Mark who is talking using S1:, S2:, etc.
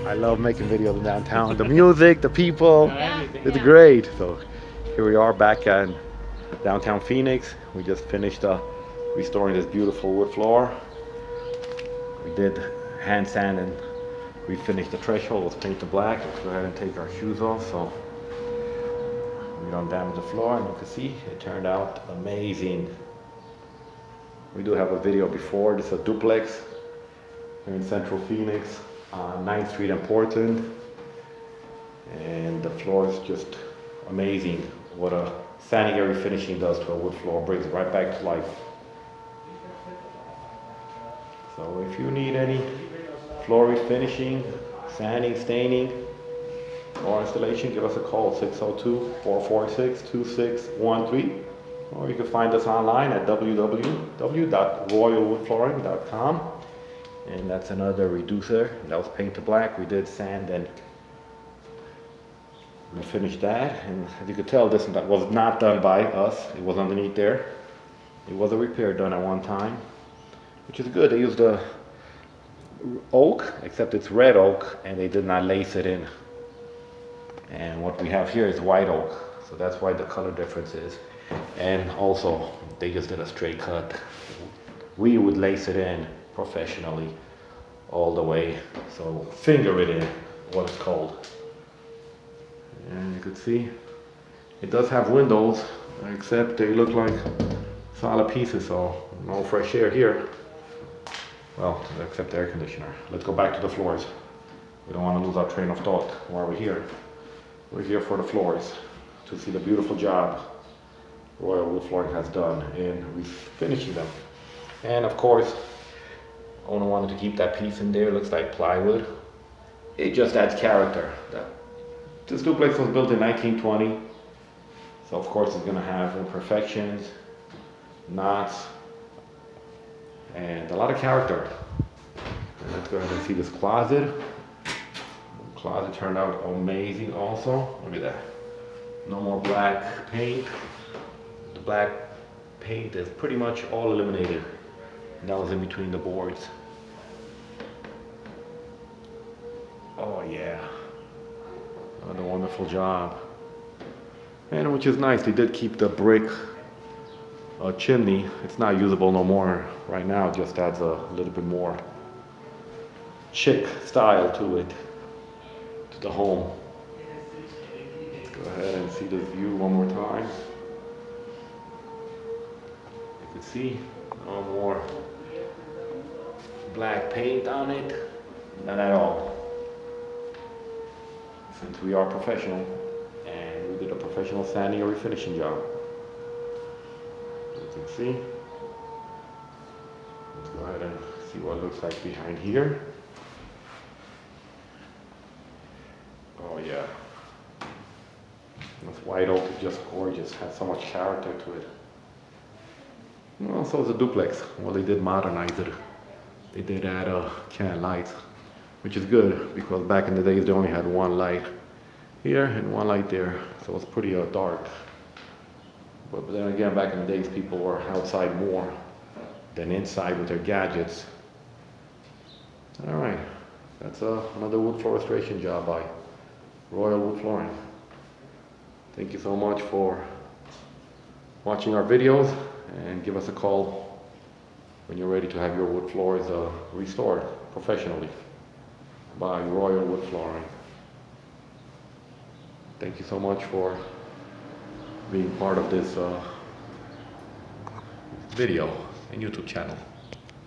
S1: I love making videos in downtown. The music, the people, it's great. So here we are back in downtown Phoenix. We just finished restoring this beautiful wood floor. We did hand sand and we finished the threshold. Let's paint the black. Let's go ahead and take our shoes off so we don't damage the floor. And you can see it turned out amazing. We do have a video before. This is a duplex here in Central Phoenix on 9th Street in Portland. And the floor is just amazing. What a sanitary finishing does to a wood floor, brings it right back to life. So if you need any floor refinishing, sanding, staining, or installation, give us a call, 602-446-2613. Or you can find us online at www.royalwoodflooring.com. And that's another reducer. That was paint to black. We did sand and we finished that. And as you can tell, this was not done by us. It was underneath there. It was a repair done at one time, which is good. They used the oak, except it's red oak, and they did not lace it in. And what we have here is white oak, so that's why the color difference is. And also, they just did a straight cut. We would lace it in professionally all the way, so finger it in, what it's called. And you can see it does have windows, except they look like solid pieces, so no fresh air here. Well, except the air conditioner. Let's go back to the floors. We don't want to lose our train of thought while we're here. We're here for the floors, to see the beautiful job Royal Wood Flooring has done in refinishing them. And of course, owner wanted to keep that piece in there. It looks like plywood. It just adds character. This duplex was built in 1920, so of course it's going to have imperfections, knots, and a lot of character. And let's go ahead and see this closet. The closet turned out amazing also. Look at that. No more black paint. The black paint is pretty much all eliminated. And that was in between the boards. Oh yeah. What a wonderful job. And which is nice, they did keep the brick chimney. It's not usable no more right now. It just adds a little bit more chic style to it, to the home. Let's go ahead and see this view one more time. You can see no more black paint on it, not at all. Since we are professional and we did a professional sanding or refinishing job. As you can see, let's go ahead and see what it looks like behind here. Oh yeah, this white oak is just gorgeous, has so much character to it. Well, so it's a duplex. Well, they did modernize it. They did add can lights, which is good because back in the days they only had one light here and one light there, so it's pretty dark. But then again, back in the days people were outside more than inside with their gadgets. All right, that's another wood floor restoration job by Royal Wood Flooring. Thank you so much for watching our videos, and give us a call when you're ready to have your wood floors restored professionally by Royal Wood Flooring. Thank you so much for being part of this video and YouTube channel.